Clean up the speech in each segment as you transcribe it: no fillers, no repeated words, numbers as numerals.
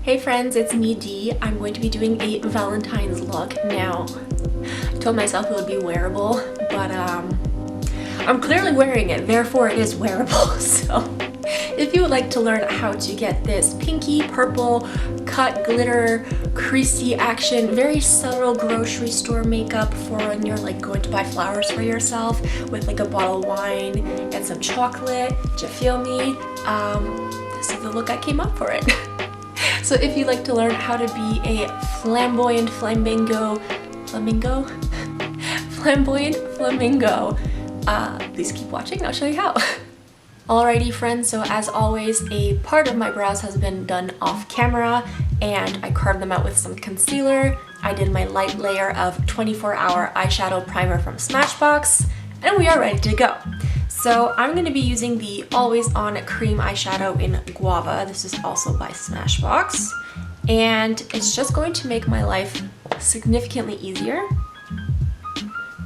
Hey friends, it's me Dee. I'm going to be doing a Valentine's look now. I told myself it would be wearable, but I'm clearly wearing it, therefore it is wearable. So if you would like to learn how to get this pinky purple cut glitter creasy action, very subtle grocery store makeup for when you're like going to buy flowers for yourself with like a bottle of wine and some chocolate, do you feel me? This is the look I came up for it. So if you'd like to learn how to be a flamboyant flamingo, please keep watching, I'll show you how. Alrighty friends, so as always, a part of my brows has been done off camera and I carved them out with some concealer. I did my light layer of 24-hour eyeshadow primer from Smashbox and we are ready to go. So I'm going to be using the Always On Cream Eyeshadow in Guava. This is also by Smashbox. And it's just going to make my life significantly easier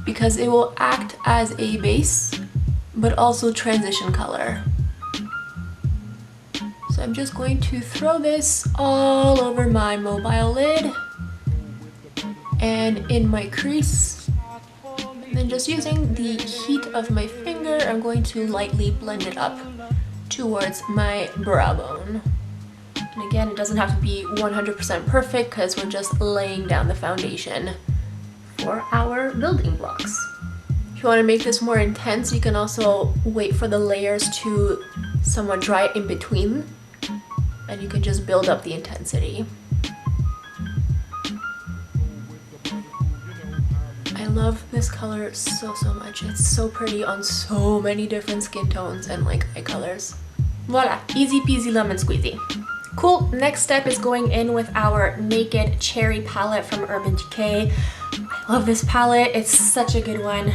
because it will act as a base, but also transition color. So I'm just going to throw this all over my mobile lid and in my crease. And then just using the heat of my finger, I'm going to lightly blend it up towards my brow bone. And again, it doesn't have to be 100% perfect because we're just laying down the foundation for our building blocks. If you want to make this more intense, you can also wait for the layers to somewhat dry in between and you can just build up the intensity. I love this color so much. It's so pretty on so many different skin tones and like eye colors. Voila, easy peasy lemon squeezy. Cool, next step is going in with our Naked Cherry palette from Urban Decay. I love this palette, it's such a good one.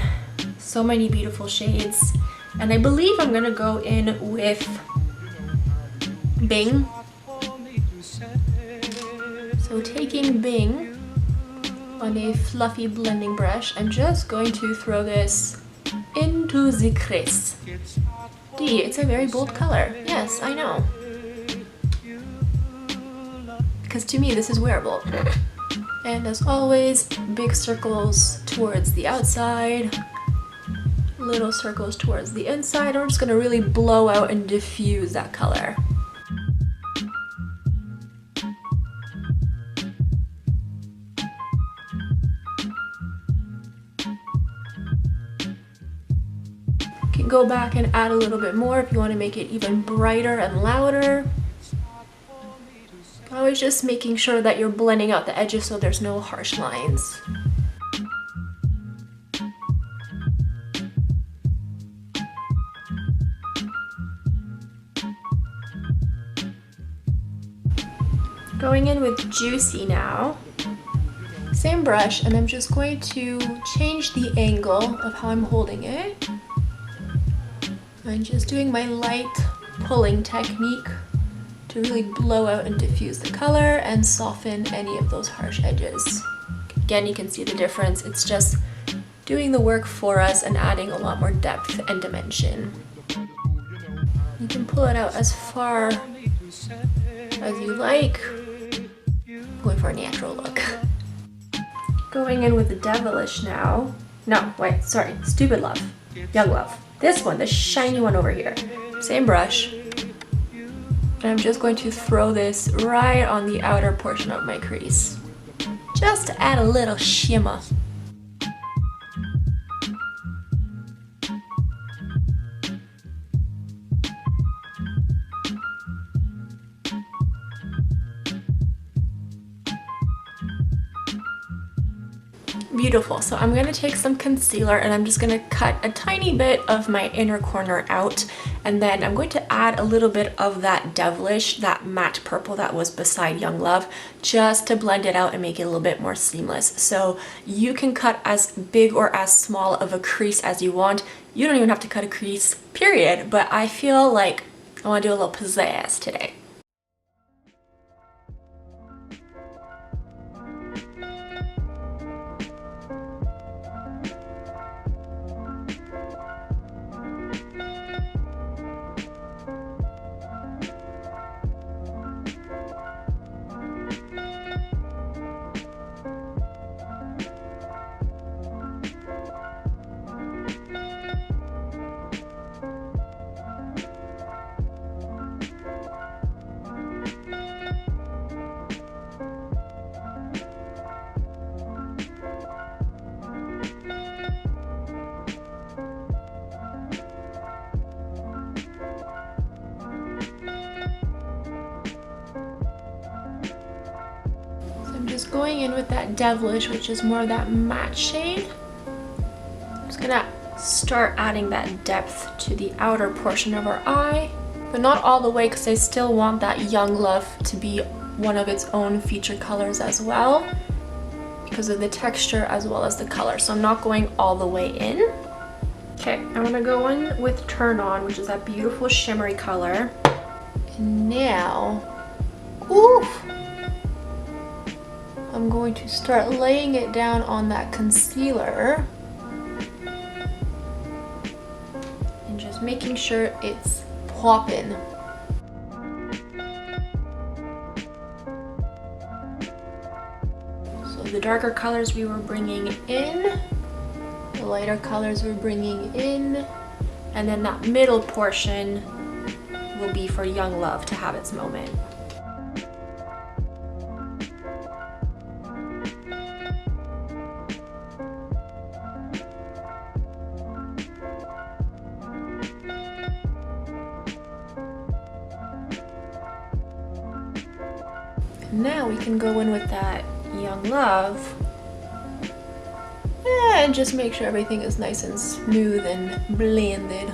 So many beautiful shades. And I believe I'm gonna go in with Bing. So taking Bing on a fluffy blending brush, I'm just going to throw this into the crease. Dee, it's a very bold color. Yes, I know. Because to me, this is wearable. And as always, big circles towards the outside, little circles towards the inside. I'm just going to really blow out and diffuse that color. Go back and add a little bit more if you want to make it even brighter and louder. Always just making sure that you're blending out the edges so there's no harsh lines. Going in with Juicy now. Same brush, and I'm just going to change the angle of how I'm holding it. I'm just doing my light pulling technique to really blow out and diffuse the color and soften any of those harsh edges. Again, you can see the difference. It's just doing the work for us and adding a lot more depth and dimension. You can pull it out as far as you like. I'm going for a natural look. Going in with the Devilish now. No, wait, sorry, Stupid Love, Young Love. This one, the shiny one over here. Same brush. And I'm just going to throw this right on the outer portion of my crease. Just to add a little shimmer. Beautiful. So I'm going to take some concealer and I'm just going to cut a tiny bit of my inner corner out, and then I'm going to add a little bit of that Devilish, that matte purple that was beside Young Love, just to blend it out and make it a little bit more seamless. So you can cut as big or as small of a crease as you want. You don't even have to cut a crease, period, but I feel like I want to do a little pizzazz today. just going in with that Devilish, which is more of that matte shade. I'm just gonna start adding that depth to the outer portion of our eye, but not all the way, because I still want that Young Love to be one of its own feature colors as well, because of the texture as well as the color. So I'm not going all the way in. Okay, I'm gonna go in with Turn On, which is that beautiful shimmery color. And now, oof, I'm going to start laying it down on that concealer and just making sure it's popping. So the darker colors we were bringing in, the lighter colors we're bringing in, and then that middle portion will be for Young Love to have its moment. Now we can go in with that Young Love and just make sure everything is nice and smooth and blended.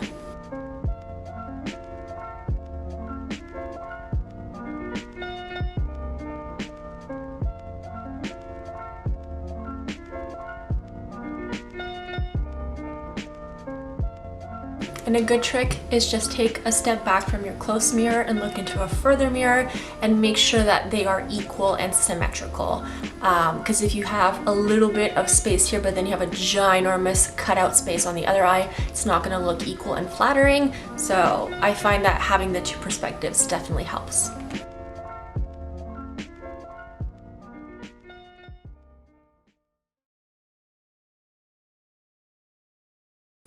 And a good trick is just take a step back from your close mirror and look into a further mirror and make sure that they are equal and symmetrical. Because if you have a little bit of space here, but then you have a ginormous cutout space on the other eye, it's not going to look equal and flattering. So I find that having the two perspectives definitely helps.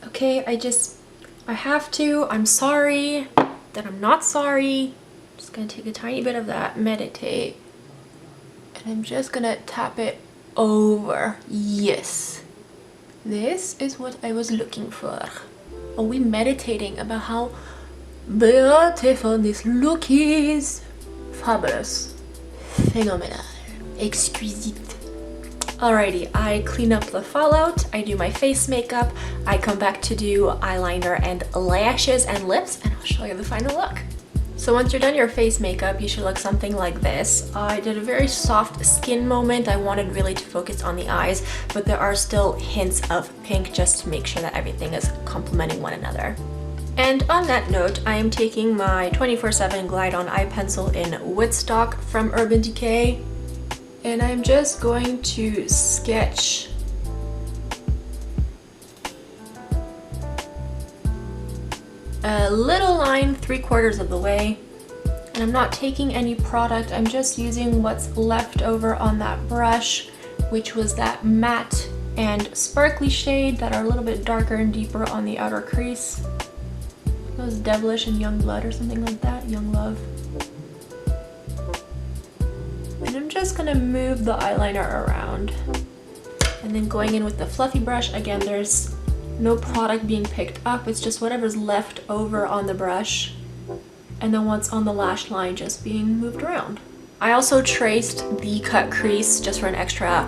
Okay, I'm sorry that I'm not sorry. I'm just gonna take a tiny bit of that Meditate and I'm just gonna tap it over. Yes, this is what I was looking for. Are we meditating about how beautiful this look is? Fabulous, phenomenal, exquisite. Alrighty, I clean up the fallout, I do my face makeup, I come back to do eyeliner and lashes and lips, and I'll show you the final look. So once you're done your face makeup, you should look something like this. I did a very soft skin moment. I wanted really to focus on the eyes, but there are still hints of pink just to make sure that everything is complementing one another. And on that note, I am taking my 24/7 Glide On Eye Pencil in Woodstock from Urban Decay. And I'm just going to sketch a little line 3/4 of the way. And I'm not taking any product, I'm just using what's left over on that brush, which was that matte and sparkly shade that are a little bit darker and deeper on the outer crease. It was Devilish and Young Blood or something like that, Young Love. And I'm just gonna move the eyeliner around. And then going in with the fluffy brush, again, there's no product being picked up, it's just whatever's left over on the brush. And then what's on the lash line just being moved around. I also traced the cut crease just for an extra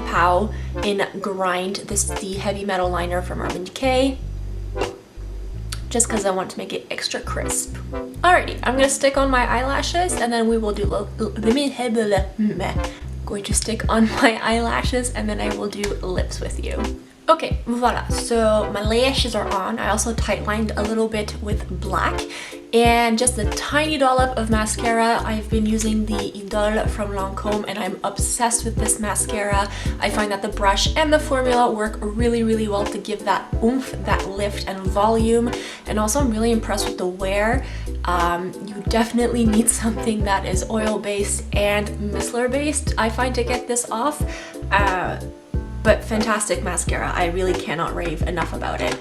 pow in Grind. This is the heavy metal liner from Urban Decay, just because I want to make it extra crisp. Alrighty, I'm gonna stick on my eyelashes and then we will do going to stick on my eyelashes and then I will do lips with you. Okay, voila, so my lashes are on. I also tightlined a little bit with black and just a tiny dollop of mascara. I've been using the Idole from Lancome and I'm obsessed with this mascara. I find that the brush and the formula work really, really well to give that oomph, that lift and volume. And also I'm really impressed with the wear. You definitely need something that is oil-based and micellar-based, I find, to get this off. But fantastic mascara. I really cannot rave enough about it.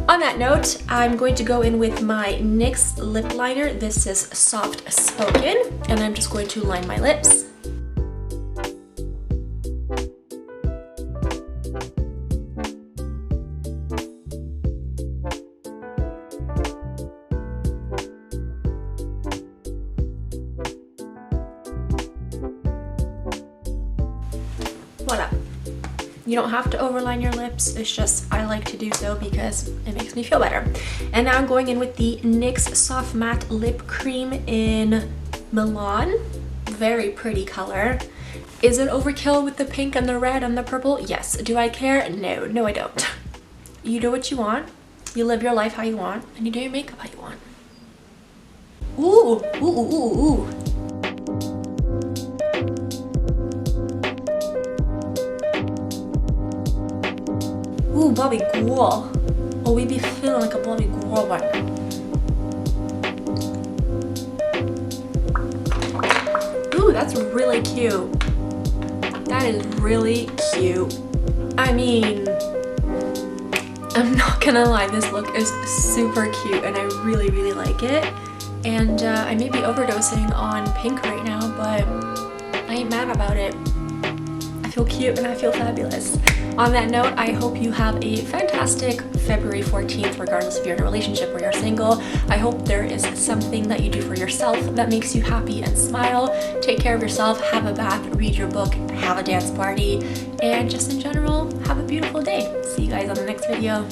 On that note, I'm going to go in with my NYX lip liner. This is Soft Spoken, and I'm just going to line my lips. Voila. You don't have to overline your lips. It's just I like to do so because it makes me feel better. And now I'm going in with the NYX Soft Matte Lip Cream in Milan. Very pretty color. Is it overkill with the pink and the red and the purple? Yes. Do I care? No. No, I don't. You do what you want. You live your life how you want. And you do your makeup how you want. Ooh. Ooh, ooh, ooh, ooh. Ooh, Bobby Guava. Oh, we be feeling like a Bobby Guava. Ooh, that's really cute. That is really cute. I mean, I'm not gonna lie, this look is super cute and I really, really like it. And I may be overdosing on pink right now, but I ain't mad about it. I feel cute and I feel fabulous. On that note, I hope you have a fantastic February 14th, regardless if you're in a relationship or you're single. I hope there is something that you do for yourself that makes you happy and smile. Take care of yourself, have a bath, read your book, have a dance party, and just in general, have a beautiful day. See you guys on the next video.